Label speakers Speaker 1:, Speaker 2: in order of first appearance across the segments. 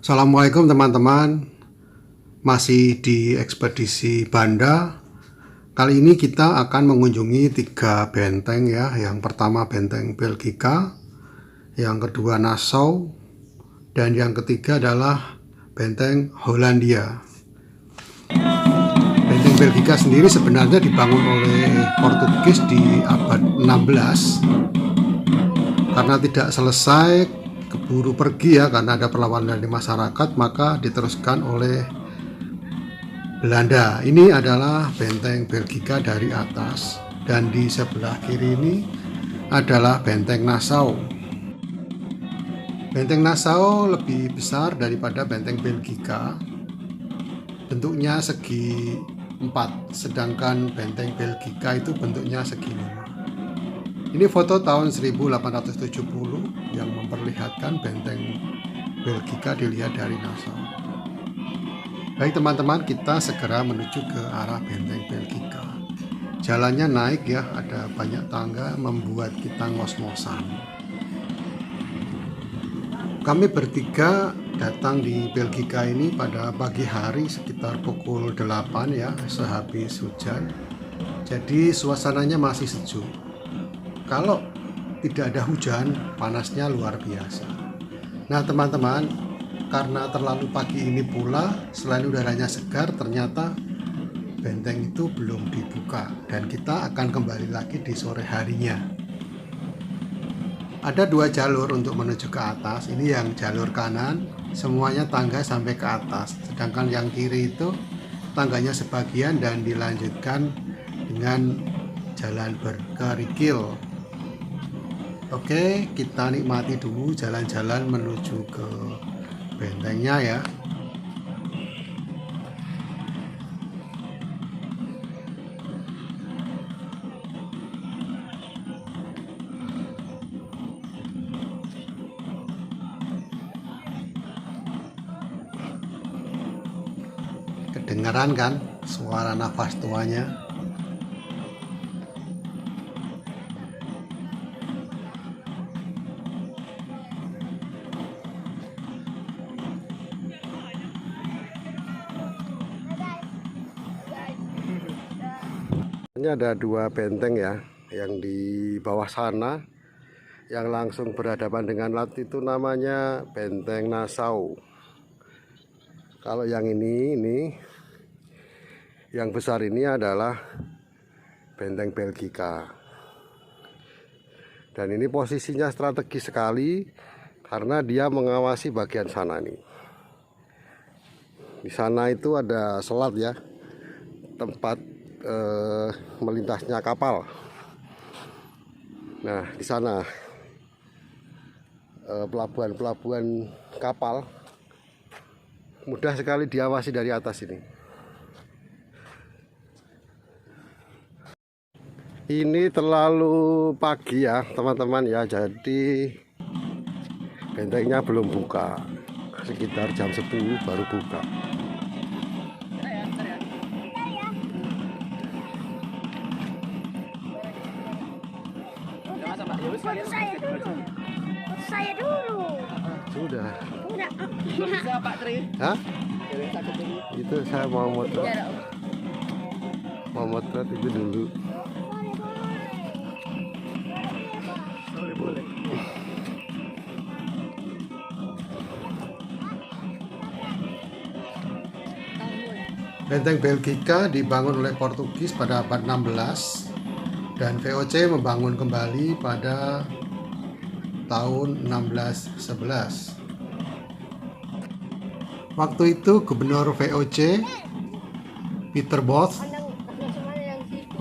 Speaker 1: Assalamualaikum teman-teman. Masih di ekspedisi Banda. Kali ini kita akan mengunjungi 3 benteng ya. Yang pertama benteng Belgica, yang kedua Nassau, dan yang ketiga adalah benteng Hollandia. Benteng Belgica sendiri sebenarnya dibangun oleh Portugis di abad 16. Karena tidak selesai, keburu pergi ya, karena ada perlawanan dari masyarakat, maka diteruskan oleh Belanda. Ini adalah benteng Belgica dari atas, dan di sebelah kiri ini adalah benteng Nassau. Benteng Nassau lebih besar daripada benteng Belgica, bentuknya segi 4, sedangkan benteng Belgica itu bentuknya segi 5. Ini foto tahun 1870 yang memperlihatkan benteng Belgica dilihat dari Nassau. Baik teman-teman, kita segera menuju ke arah benteng Belgica. Jalannya naik ya, ada banyak tangga membuat kita ngos-ngosan. Kami bertiga datang di Belgica ini pada pagi hari sekitar pukul 8 ya, sehabis hujan. Jadi suasananya masih sejuk. Kalau tidak ada hujan, panasnya luar biasa. Nah teman-teman, karena terlalu pagi ini pula, selain udaranya segar, ternyata benteng itu belum dibuka, dan kita akan kembali lagi di sore harinya. Ada 2 jalur untuk menuju ke atas. Ini yang jalur kanan, semuanya tangga sampai ke atas. Sedangkan yang kiri itu tangganya sebagian dan dilanjutkan dengan jalan berkerikil. Oke, kita nikmati dulu jalan-jalan menuju ke bentengnya ya. Kedengaran kan suara nafas tuanya? Ini ada 2 benteng ya, yang di bawah sana yang langsung berhadapan dengan laut itu namanya benteng Nassau. Kalau yang ini yang besar ini adalah benteng Belgica. Dan ini posisinya strategis sekali karena dia mengawasi bagian sana nih. Di sana itu ada selat ya, tempat melintasnya kapal. Nah, di sana pelabuhan-pelabuhan kapal mudah sekali diawasi dari atas ini. Ini terlalu pagi ya teman-teman ya, jadi bentengnya belum buka. Sekitar jam 10 baru buka.
Speaker 2: Saya dulu.
Speaker 1: Sudah.
Speaker 2: Bisa Pak Tri.
Speaker 1: Hah? Itu saya mau motret. Mau motret itu dulu. Benteng Belgica dibangun oleh Portugis pada abad 16 dan VOC membangun kembali pada tahun 1611. Waktu itu gubernur VOC Peter Both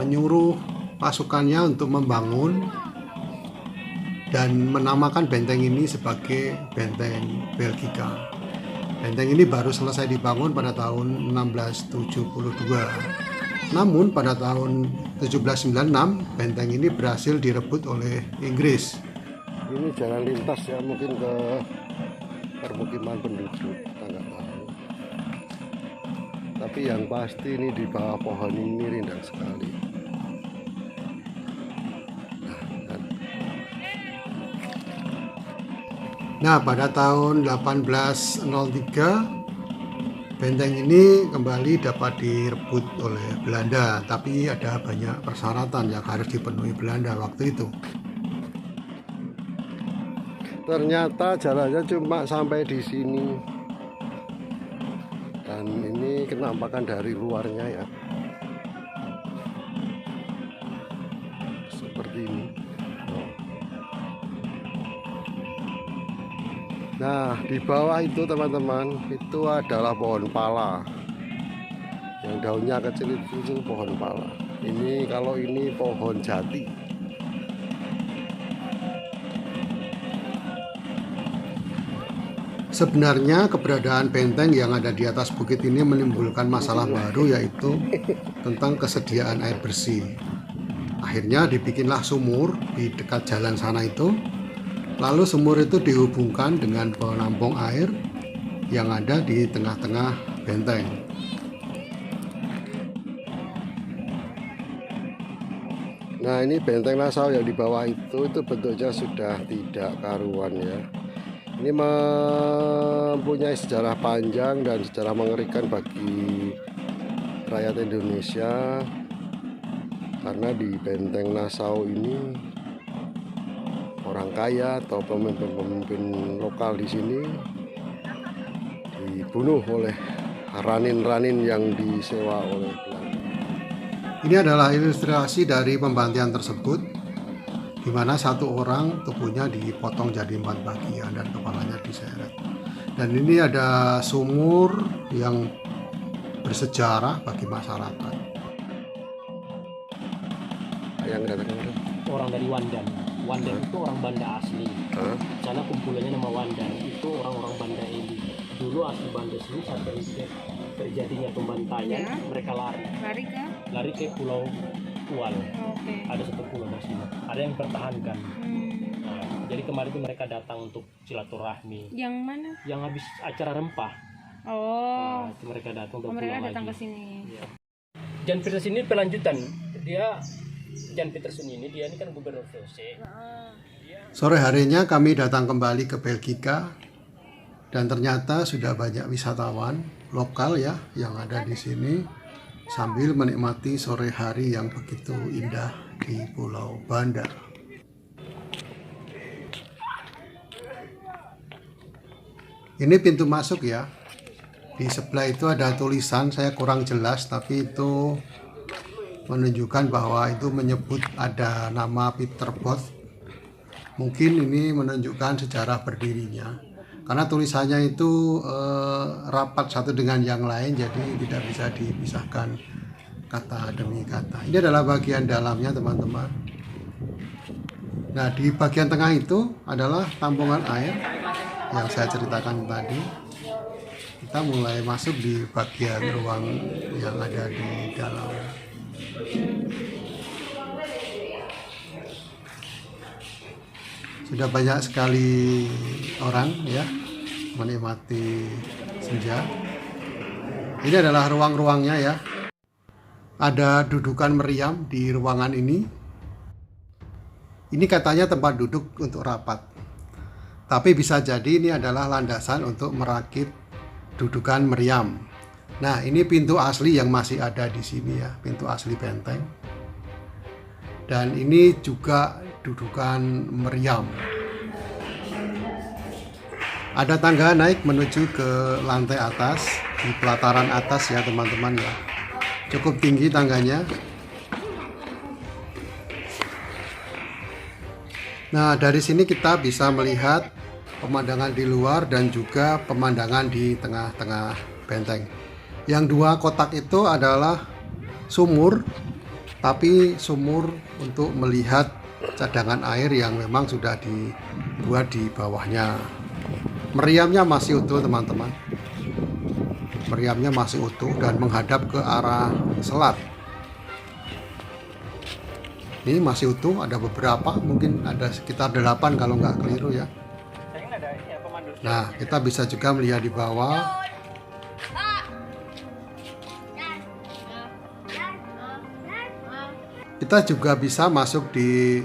Speaker 1: menyuruh pasukannya untuk membangun dan menamakan benteng ini sebagai benteng Belgica. Benteng ini baru selesai dibangun pada tahun 1672. Namun pada tahun 1796 benteng ini berhasil direbut oleh Inggris. Ini jalan lintas ya, mungkin ke permukiman penduduk, kita nggak tahu. Tapi yang pasti ini di bawah pohon ini rindang sekali. Nah, pada tahun 1803 benteng ini kembali dapat direbut oleh Belanda, tapi ada banyak persyaratan yang harus dipenuhi Belanda waktu itu. Ternyata jalannya cuma sampai di sini. Dan ini kenampakan dari luarnya ya. Seperti ini. Nah, di bawah itu teman-teman, itu adalah pohon pala. Yang daunnya kecil itu pohon pala. Ini kalau ini pohon jati. Sebenarnya keberadaan benteng yang ada di atas bukit ini menimbulkan masalah baru, yaitu tentang kesediaan air bersih. Akhirnya dibikinlah sumur di dekat jalan sana itu. Lalu sumur itu dihubungkan dengan penampung air yang ada di tengah-tengah benteng. Nah, ini benteng Nassau yang di bawah itu bentuknya sudah tidak karuan ya. Ini mempunyai sejarah panjang dan sejarah mengerikan bagi rakyat Indonesia, karena di benteng Nassau ini orang kaya atau pemimpin-pemimpin lokal di sini dibunuh oleh ranin-ranin yang disewa oleh Belanda. Ini adalah ilustrasi dari pembantian tersebut, di mana satu orang tubuhnya dipotong jadi 4 bagian dan kepalanya diseret. Dan ini ada sumur yang bersejarah bagi masyarakat. Yang datang
Speaker 3: orang dari Wandan. Wandan itu orang Banda asli. Sana kumpulannya nama Wandan, itu orang-orang Banda ini. Dulu asli Banda sini saat terjadinya pembantaian, mereka lari ke Pulau Tual. Ada satu pulau di sini. Ada yang pertahankan. Nah, jadi kemarin itu mereka datang untuk silaturahmi.
Speaker 2: Yang mana?
Speaker 3: Yang habis acara rempah.
Speaker 2: Oh.
Speaker 3: Nah, itu mereka datang untuk
Speaker 2: Mereka
Speaker 3: pulang
Speaker 2: datang
Speaker 3: lagi.
Speaker 2: ke sini.
Speaker 3: Ya. Jan Peterson ini pelanjutan. Jan Peterson ini kan gubernur VOC.
Speaker 1: Sore harinya kami datang kembali ke Belgika, dan ternyata sudah banyak wisatawan lokal ya yang ada di sini sambil menikmati sore hari yang begitu indah di Pulau Banda. Ini pintu masuk ya. Di sebelah itu ada tulisan, saya kurang jelas, tapi itu menunjukkan bahwa itu menyebut ada nama Peter Both. Mungkin ini menunjukkan sejarah berdirinya, karena tulisannya itu rapat satu dengan yang lain, jadi tidak bisa dipisahkan kata demi kata. Ini adalah bagian dalamnya teman-teman. Nah, di bagian tengah itu adalah tampungan air yang saya ceritakan tadi. Kita mulai masuk di bagian ruang yang ada di dalam. Sudah banyak sekali orang ya menikmati senja. Ini adalah ruang-ruangnya ya. Ada dudukan meriam di ruangan ini. Ini katanya tempat duduk untuk rapat. Tapi bisa jadi ini adalah landasan untuk merakit dudukan meriam. Nah, ini pintu asli yang masih ada di sini ya, pintu asli benteng. Dan ini juga dudukan meriam. Ada tangga naik menuju ke lantai atas, di pelataran atas ya teman-teman ya. Cukup tinggi tangganya. Nah, dari sini kita bisa melihat pemandangan di luar dan juga pemandangan di tengah-tengah benteng. Yang dua kotak itu adalah sumur, tapi sumur untuk melihat cadangan air yang memang sudah dibuat di bawahnya. Meriamnya masih utuh teman-teman. Meriamnya masih utuh dan menghadap ke arah selat. Ini masih utuh, ada beberapa, mungkin ada sekitar 8 kalau nggak keliru ya. Nah, kita bisa juga melihat di bawah. Kita juga bisa masuk di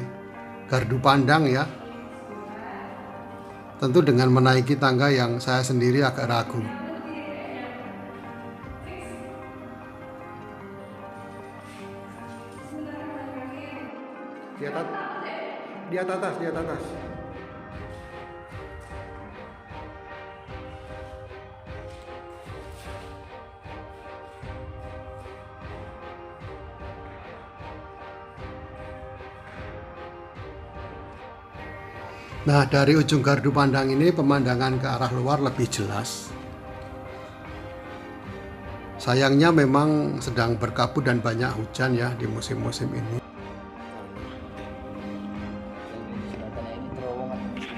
Speaker 1: gardu pandang ya. tentu dengan menaiki tangga yang saya sendiri agak ragu. Di atas. Nah, dari ujung gardu pandang ini pemandangan ke arah luar lebih jelas. Sayangnya memang sedang berkabut dan banyak hujan ya di musim-musim ini.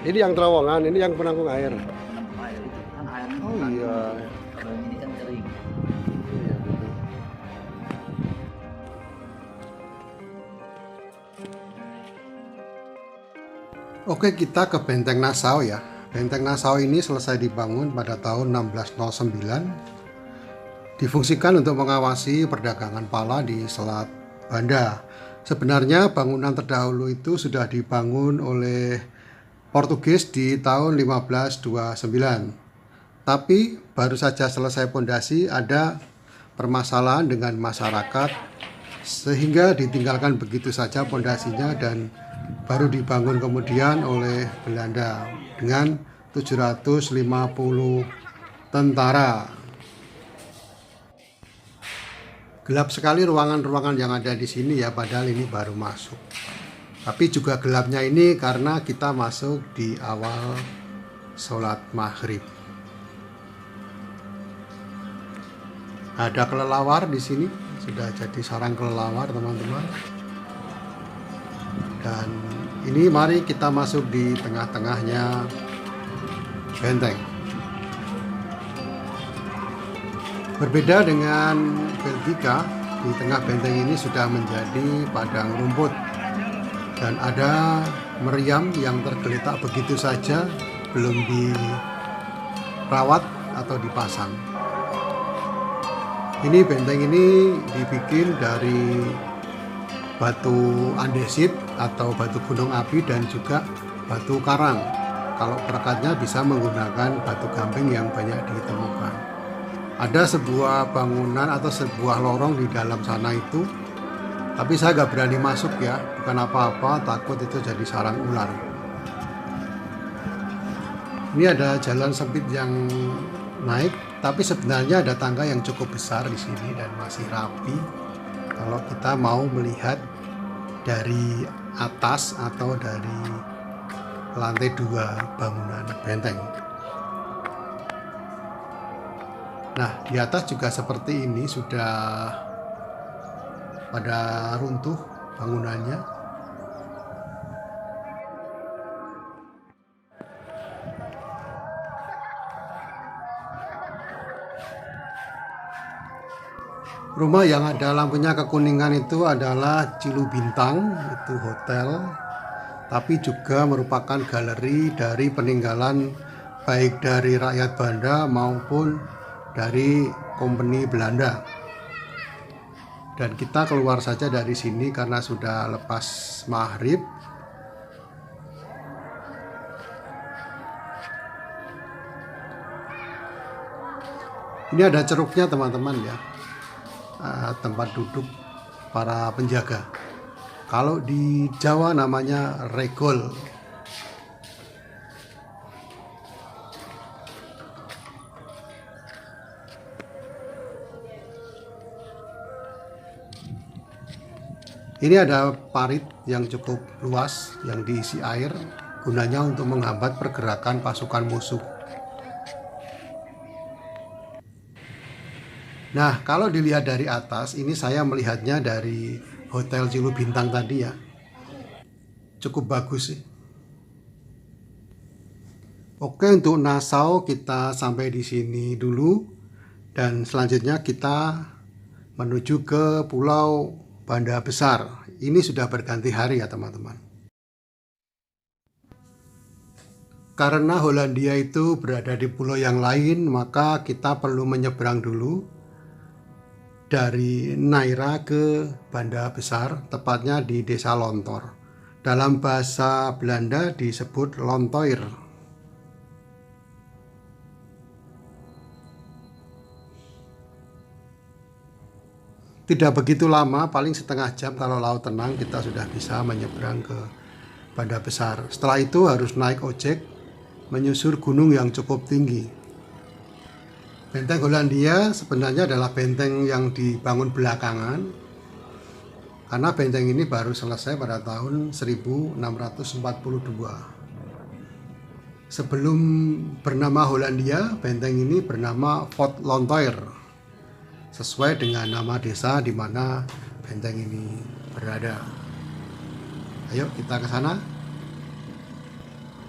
Speaker 1: Ini yang terowongan, ini yang penanggung air. Oh iya.
Speaker 4: Kalau ini kan kering.
Speaker 1: Oke, kita ke Benteng Nassau ya. Benteng Nassau ini selesai dibangun pada tahun 1609. Difungsikan untuk mengawasi perdagangan pala di Selat Banda. Sebenarnya bangunan terdahulu itu sudah dibangun oleh Portugis di tahun 1529. Tapi baru saja selesai pondasi ada permasalahan dengan masyarakat sehingga ditinggalkan begitu saja pondasinya dan baru dibangun kemudian oleh Belanda dengan 750 tentara. Gelap sekali ruangan-ruangan yang ada di sini ya, padahal ini baru masuk. Tapi juga gelapnya ini karena kita masuk di awal sholat maghrib. Ada kelelawar di sini, sudah jadi sarang kelelawar teman-teman. Dan ini mari kita masuk di tengah-tengahnya benteng. Berbeda dengan Belgika, di tengah benteng ini sudah menjadi padang rumput dan ada meriam yang tergeletak begitu saja, belum dirawat atau dipasang. Ini benteng ini dibikin dari batu andesit atau batu gunung api dan juga batu karang. Kalau perekatnya bisa menggunakan batu gamping yang banyak ditemukan. Ada sebuah bangunan atau sebuah lorong di dalam sana itu, tapi saya nggak berani masuk ya, bukan apa-apa, takut itu jadi sarang ular. Ini ada jalan sempit yang naik, tapi sebenarnya ada tangga yang cukup besar di sini dan masih rapi. Kalau kita mau melihat dari atas atau dari lantai 2 bangunan benteng. Nah, di atas juga seperti ini, sudah pada runtuh bangunannya. Rumah yang ada lampunya kekuningan itu adalah Cilu Bintang, itu hotel, tapi juga merupakan galeri dari peninggalan baik dari rakyat Banda maupun dari kompeni Belanda. Dan kita keluar saja dari sini karena sudah lepas maghrib. Ini ada ceruknya teman-teman ya, tempat duduk para penjaga. Kalau di Jawa namanya regol. Ini ada parit yang cukup luas yang diisi air, gunanya untuk menghambat pergerakan pasukan musuh. Nah, kalau dilihat dari atas, ini saya melihatnya dari Hotel Cilu Bintang tadi ya. Cukup bagus sih. Oke, untuk Nassau kita sampai di sini dulu. Dan selanjutnya kita menuju ke Pulau Banda Besar. Ini sudah berganti hari ya teman-teman. Karena Hollandia itu berada di pulau yang lain, maka kita perlu menyeberang dulu dari Naira ke Banda Besar, tepatnya di Desa Lontor. Dalam bahasa Belanda disebut Lontoir. Tidak begitu lama, paling setengah jam kalau laut tenang kita sudah bisa menyeberang ke Banda Besar. Setelah itu harus naik ojek menyusur gunung yang cukup tinggi. Benteng Hollandia sebenarnya adalah benteng yang dibangun belakangan, karena benteng ini baru selesai pada tahun 1642. Sebelum bernama Hollandia, benteng ini bernama Fort Lontoir, sesuai dengan nama desa di mana benteng ini berada. Ayo kita ke sana.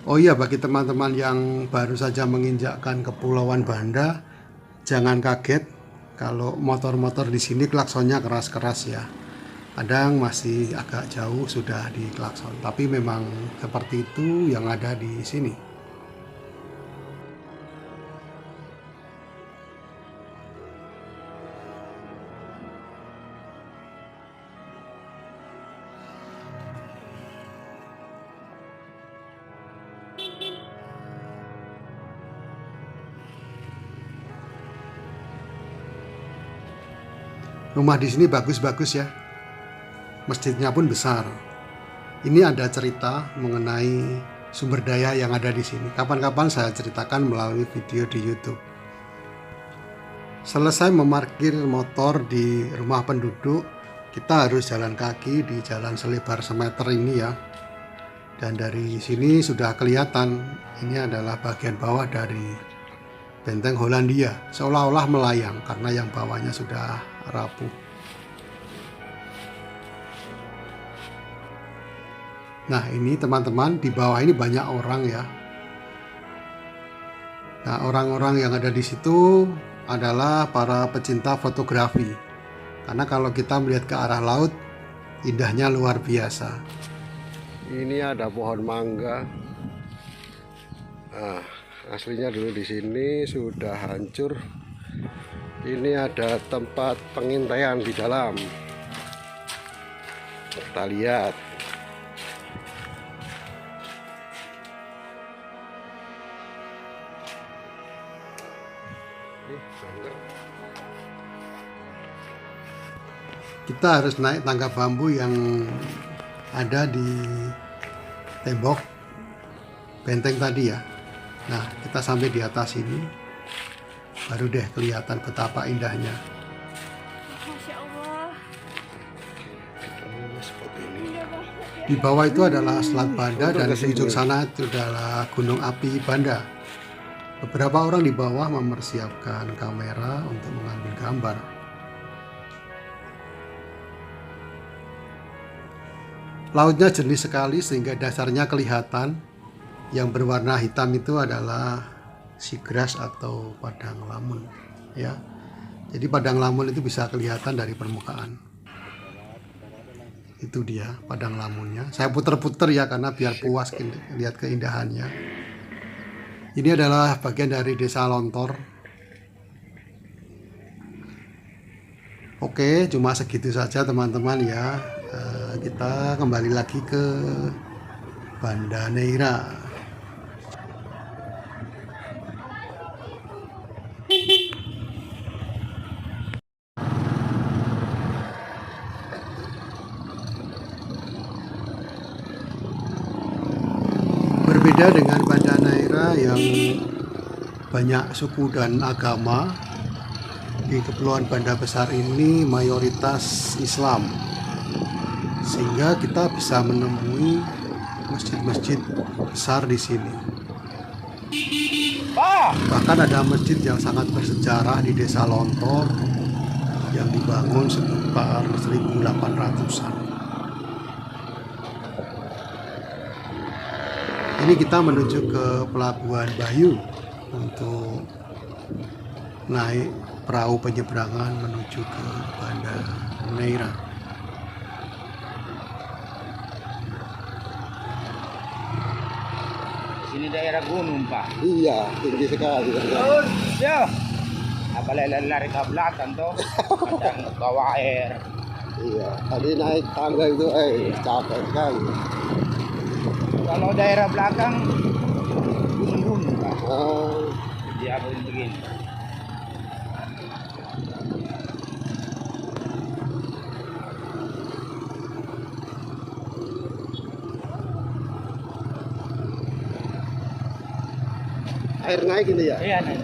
Speaker 1: Oh iya, bagi teman-teman yang baru saja menginjakkan Kepulauan Banda, jangan kaget kalau motor-motor di sini klaksonnya keras-keras ya. Kadang masih agak jauh sudah di klakson, tapi memang seperti itu yang ada di sini. Rumah di sini bagus-bagus ya. Masjidnya pun besar. Ini ada cerita mengenai sumber daya yang ada di sini. Kapan-kapan saya ceritakan melalui video di YouTube. Selesai memarkir motor di rumah penduduk, kita harus jalan kaki di jalan selebar semeter ini ya. Dan dari sini sudah kelihatan ini adalah bagian bawah dari benteng Hollandia, seolah-olah melayang karena yang bawahnya sudah rapuh. Nah ini teman-teman, di bawah ini banyak orang ya. Nah orang-orang yang ada di situ adalah para pecinta fotografi, karena kalau kita melihat ke arah laut, indahnya luar biasa. Ini ada pohon mangga. Nah, aslinya dulu di sini sudah hancur. Ini ada tempat pengintaian di dalam. Kita lihat. Kita harus naik tangga bambu yang ada di tembok benteng tadi ya. Nah, kita sampai di atas ini, baru deh kelihatan betapa indahnya.
Speaker 2: Masya Allah.
Speaker 1: Di bawah itu adalah Selat Banda dan di ujung sana itu adalah Gunung Api Banda. Beberapa orang di bawah mempersiapkan kamera untuk mengambil gambar. Lautnya jernih sekali sehingga dasarnya kelihatan. Yang berwarna hitam itu adalah seagrass atau padang lamun ya. Jadi padang lamun itu bisa kelihatan dari permukaan. Itu dia padang lamunnya. Saya puter-puter ya karena biar puas lihat keindahannya. Ini adalah bagian dari Desa Lontor. Oke, cuma segitu saja teman-teman ya. Kita kembali lagi ke Banda Neira. Berbeda dengan Banda Neira yang banyak suku dan agama, di Kepulauan Banda Besar ini mayoritas Islam, sehingga kita bisa menemui masjid-masjid besar di sini. Bahkan ada masjid yang sangat bersejarah di Desa Lontor yang dibangun sekitar 1800-an. Ini kita menuju ke Pelabuhan Bayu untuk naik perahu penyeberangan menuju ke Banda Neira.
Speaker 4: Sini daerah gunung, Pak.
Speaker 1: Iya, tinggi sekali.
Speaker 4: Ya. Apalagi lari ke belakang tuh, kadang bawa air.
Speaker 1: Iya, tadi naik tangga itu capek sekali.
Speaker 4: Kalau daerah belakang gunung-gunung, Pak.
Speaker 1: Oh.
Speaker 4: Dia begini.
Speaker 1: air naik ini ya.
Speaker 3: Iya, naik.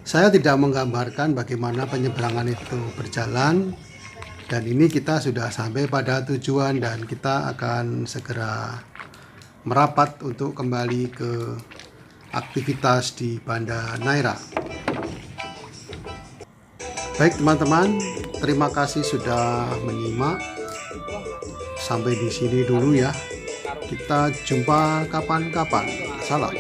Speaker 1: Saya tidak menggambarkan bagaimana penyeberangan itu berjalan, dan ini kita sudah sampai pada tujuan dan kita akan segera merapat untuk kembali ke aktivitas di Banda Neira. Baik teman-teman, terima kasih sudah menyimak. Sampai di sini dulu ya. Kita jumpa kapan-kapan. Salam.